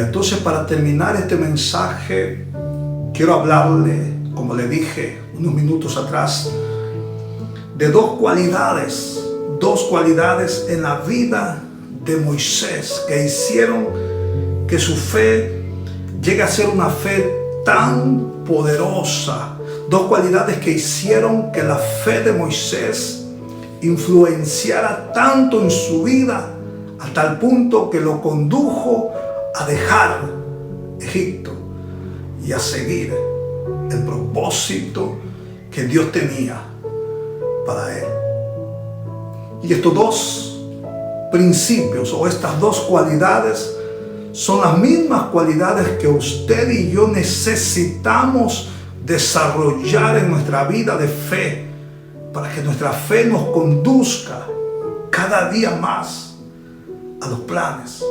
entonces, para terminar este mensaje, quiero hablarle, como le dije unos minutos atrás, de dos cualidades en la vida de Moisés que hicieron que su fe llegue a ser una fe tan poderosa. Dos cualidades que hicieron que la fe de Moisés influenciara tanto en su vida, hasta el punto que lo condujo a dejar Egipto y a seguir el propósito que Dios tenía para él. Y estos dos principios o estas dos cualidades son las mismas cualidades que usted y yo necesitamos desarrollar en nuestra vida de fe, para que nuestra fe nos conduzca cada día más a los planes,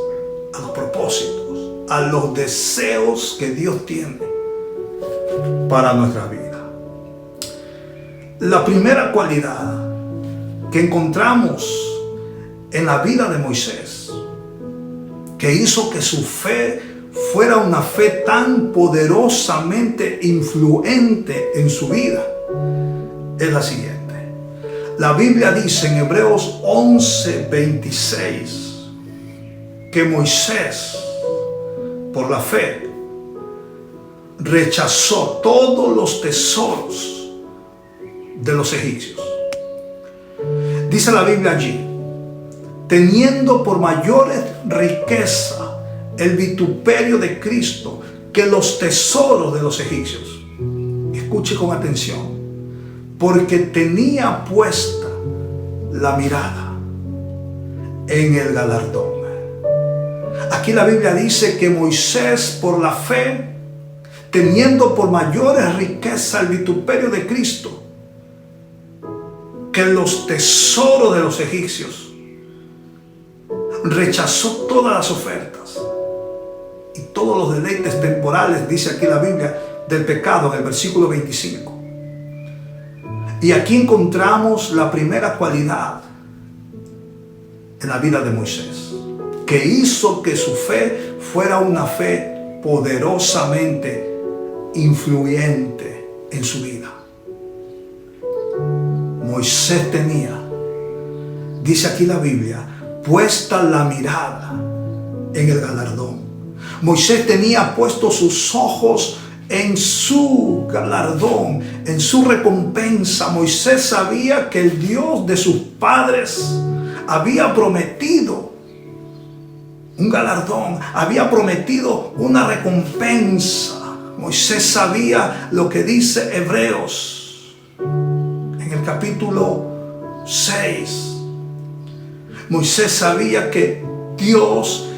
a los propósitos, a los deseos que Dios tiene para nuestra vida. La primera cualidad que encontramos en la vida de Moisés, que hizo que su fe fuera una fe tan poderosamente influente en su vida, es la siguiente. La Biblia dice en Hebreos 11:26 que Moisés, por la fe, rechazó todos los tesoros de los egipcios. Dice la Biblia allí, teniendo por mayores riqueza el vituperio de Cristo que los tesoros de los egipcios. Escuche con atención. Porque tenía puesta la mirada en el galardón. Aquí la Biblia dice que Moisés, por la fe, teniendo por mayores riqueza el vituperio de Cristo que los tesoros de los egipcios, rechazó todas las ofertas y todos los deleites temporales, dice aquí la Biblia, del pecado en el versículo 25. Y aquí encontramos la primera cualidad en la vida de Moisés, que hizo que su fe fuera una fe poderosamente influyente en su vida. Moisés tenía, dice aquí la Biblia, puesta la mirada en el galardón. Moisés tenía puestos sus ojos en su galardón, en su recompensa. Moisés sabía que el Dios de sus padres había prometido un galardón, había prometido una recompensa. Moisés sabía lo que dice Hebreos en el capítulo 6. Moisés sabía que Dios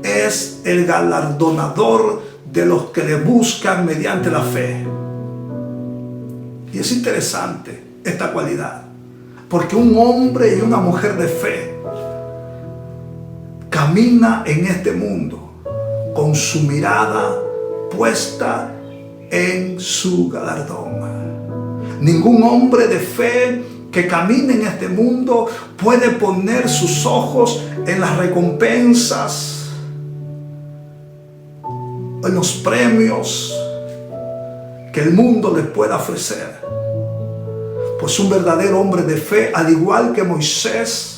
es el galardonador de los que le buscan mediante la fe. Y es interesante esta cualidad, porque un hombre y una mujer de fe camina en este mundo con su mirada puesta en su galardón. Ningún hombre de fe que camine en este mundo puede poner sus ojos en las recompensas, en los premios que el mundo les pueda ofrecer. Pues un verdadero hombre de fe, al igual que Moisés,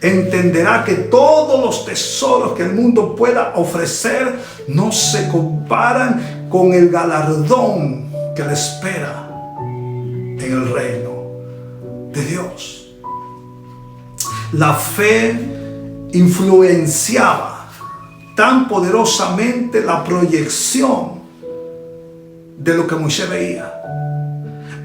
entenderá que todos los tesoros que el mundo pueda ofrecer no se comparan con el galardón que le espera en el reino de Dios. La fe influenciaba tan poderosamente la proyección de lo que Moisés veía.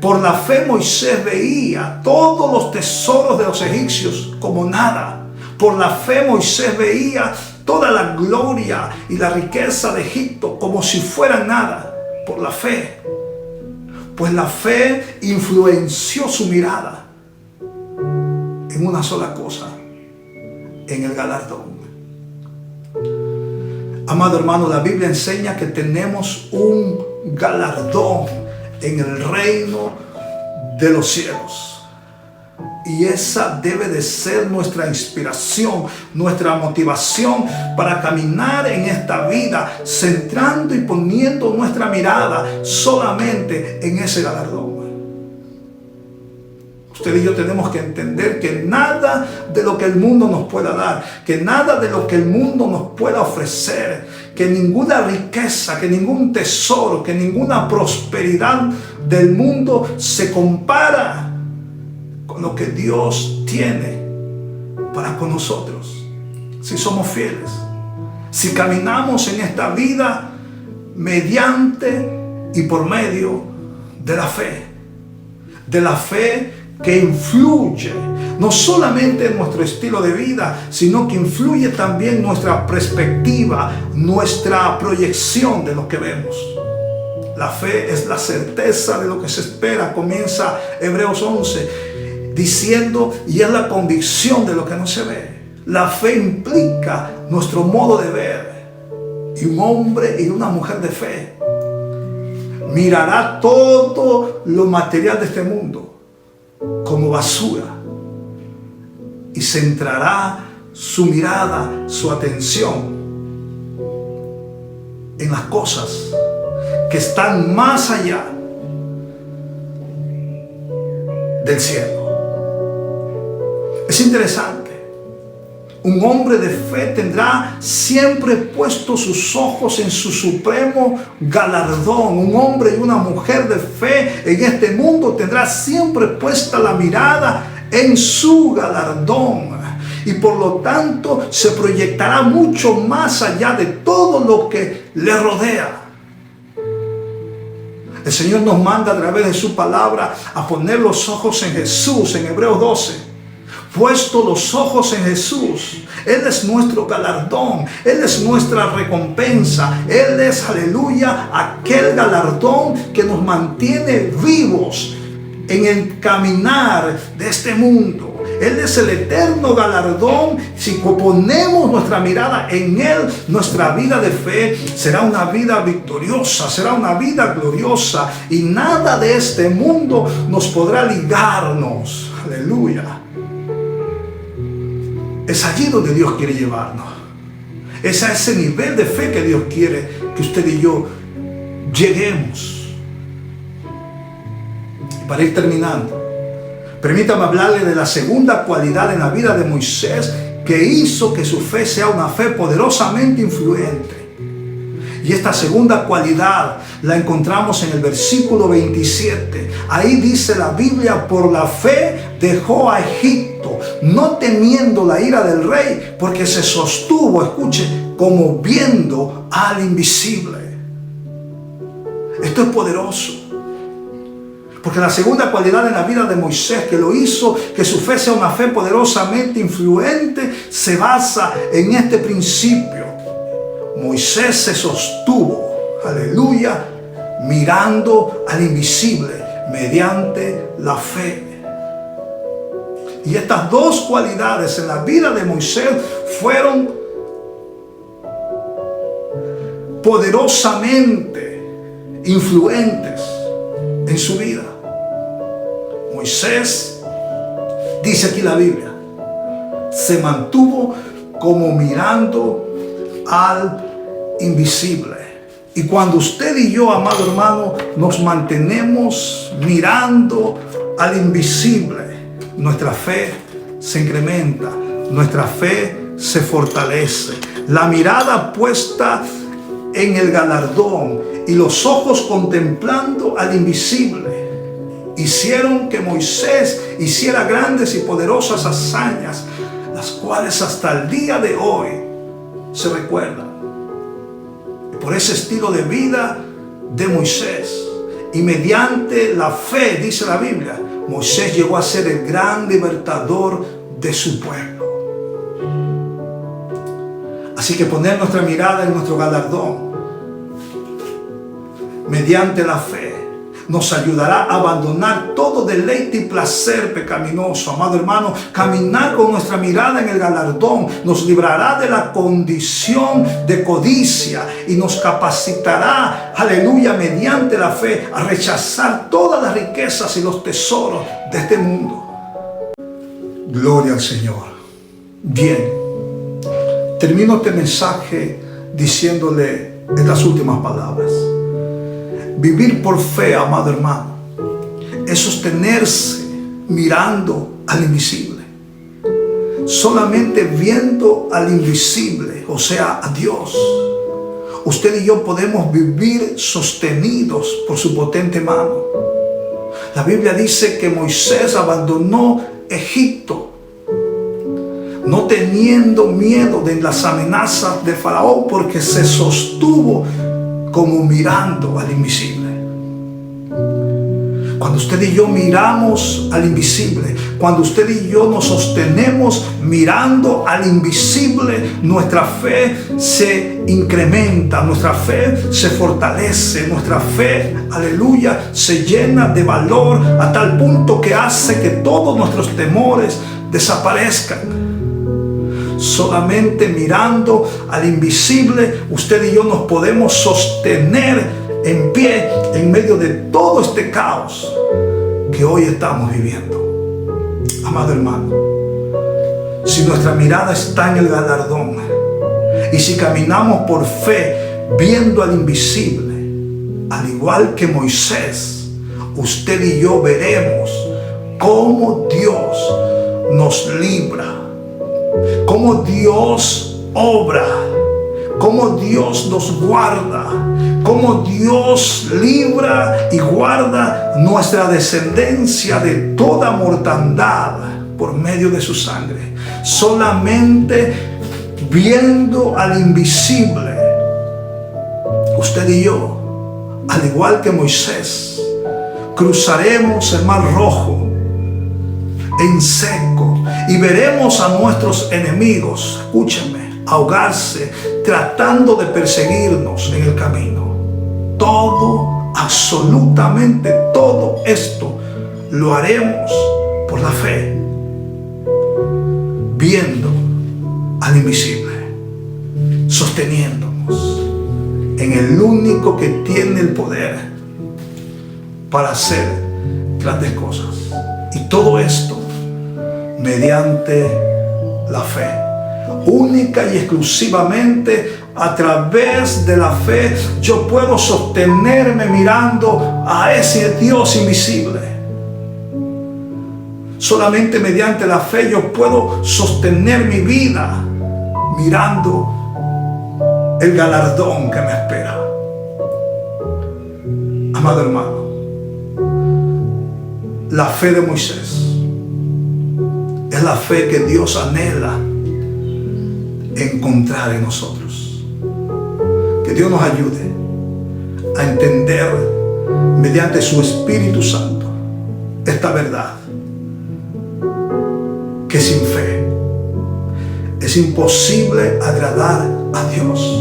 Por la fe Moisés veía todos los tesoros de los egipcios como nada. Por la fe Moisés veía toda la gloria y la riqueza de Egipto como si fuera nada. Por la fe. Pues la fe influenció su mirada en una sola cosa, en el galardón. Amado hermano, la Biblia enseña que tenemos un galardón en el reino de los cielos. Y esa debe de ser nuestra inspiración, nuestra motivación para caminar en esta vida, centrando y poniendo nuestra mirada solamente en ese galardón. Usted y yo tenemos que entender que nada de lo que el mundo nos pueda dar, que nada de lo que el mundo nos pueda ofrecer, que ninguna riqueza, que ningún tesoro, que ninguna prosperidad del mundo se compara con lo que Dios tiene para con nosotros. Si somos fieles, si caminamos en esta vida mediante y por medio de la fe que influye no solamente en nuestro estilo de vida, sino que influye también nuestra perspectiva, nuestra proyección de lo que vemos. La fe es la certeza de lo que se espera, comienza Hebreos 11 diciendo, y es la convicción de lo que no se ve. La fe implica nuestro modo de ver, y un hombre y una mujer de fe mirará todo lo material de este mundo como basura y centrará su mirada, su atención en las cosas que están más allá del cielo. Es interesante. Un hombre de fe tendrá siempre puesto sus ojos en su supremo galardón. Un hombre y una mujer de fe en este mundo tendrá siempre puesta la mirada en su galardón. Y por lo tanto se proyectará mucho más allá de todo lo que le rodea. El Señor nos manda a través de su palabra a poner los ojos en Jesús, en Hebreos 12. Puesto los ojos en Jesús, Él es nuestro galardón, Él es nuestra recompensa, Él es, aleluya, aquel galardón que nos mantiene vivos en el caminar de este mundo. Él es el eterno galardón. Si ponemos nuestra mirada en Él, nuestra vida de fe será una vida victoriosa, será una vida gloriosa, y nada de este mundo nos podrá ligarnos, aleluya. Es allí donde Dios quiere llevarnos. Es a ese nivel de fe que Dios quiere que usted y yo lleguemos. Y para ir terminando, permítame hablarle de la segunda cualidad en la vida de Moisés que hizo que su fe sea una fe poderosamente influyente. Y esta segunda cualidad la encontramos en el versículo 27. Ahí dice la Biblia: por la fe dejó a Egipto, no temiendo la ira del rey, porque se sostuvo, escuche, como viendo al invisible. Esto es poderoso. Porque la segunda cualidad en la vida de Moisés que lo hizo que su fe sea una fe poderosamente influyente se basa en este principio. Moisés se sostuvo, aleluya, mirando al invisible mediante la fe. Y estas dos cualidades en la vida de Moisés fueron poderosamente influentes en su vida. Moisés, dice aquí la Biblia, se mantuvo como mirando al invisible. Y cuando usted y yo, amado hermano, nos mantenemos mirando al invisible, nuestra fe se incrementa, nuestra fe se fortalece. La mirada puesta en el galardón y los ojos contemplando al invisible hicieron que Moisés hiciera grandes y poderosas hazañas, las cuales hasta el día de hoy se recuerdan. Por ese estilo de vida de Moisés y mediante la fe, dice la Biblia, Moisés llegó a ser el gran libertador de su pueblo. Así que poner nuestra mirada en nuestro galardón mediante la fe nos ayudará a abandonar todo deleite y placer pecaminoso. Amado hermano, caminar con nuestra mirada en el galardón nos librará de la condición de codicia y nos capacitará, aleluya, mediante la fe a rechazar todas las riquezas y los tesoros de este mundo. Gloria al Señor. Bien, termino este mensaje diciéndole estas últimas palabras. Vivir por fe, amado hermano, es sostenerse mirando al invisible. Solamente viendo al invisible, o sea, a Dios, usted y yo podemos vivir sostenidos por su potente mano. La Biblia dice que Moisés abandonó Egipto, no teniendo miedo de las amenazas de Faraón, porque se sostuvo como mirando al invisible. Cuando usted y yo miramos al invisible, cuando usted y yo nos sostenemos mirando al invisible, nuestra fe se incrementa, nuestra fe se fortalece, nuestra fe, aleluya, se llena de valor a tal punto que hace que todos nuestros temores desaparezcan. Solamente mirando al invisible, usted y yo nos podemos sostener en pie en medio de todo este caos que hoy estamos viviendo. Amado hermano, si nuestra mirada está en el galardón y si caminamos por fe viendo al invisible, al igual que Moisés, usted y yo veremos cómo Dios nos libra, cómo Dios obra, cómo Dios nos guarda, cómo Dios libra y guarda nuestra descendencia de toda mortandad por medio de su sangre. Solamente viendo al invisible, usted y yo, al igual que Moisés, cruzaremos el mar Rojo en seco y veremos a nuestros enemigos, escúchenme, ahogarse tratando de perseguirnos en el camino. Todo, absolutamente todo esto lo haremos por la fe, viendo al invisible, sosteniéndonos en el único que tiene el poder para hacer grandes cosas. Y todo esto mediante la fe, única y exclusivamente a través de la fe. Yo puedo sostenerme mirando a ese Dios invisible. Solamente mediante la fe yo puedo sostener mi vida mirando el galardón que me espera. Amado hermano, la fe de Moisés es la fe que Dios anhela encontrar en nosotros. Que Dios nos ayude a entender mediante su Espíritu Santo esta verdad, que sin fe es imposible agradar a Dios.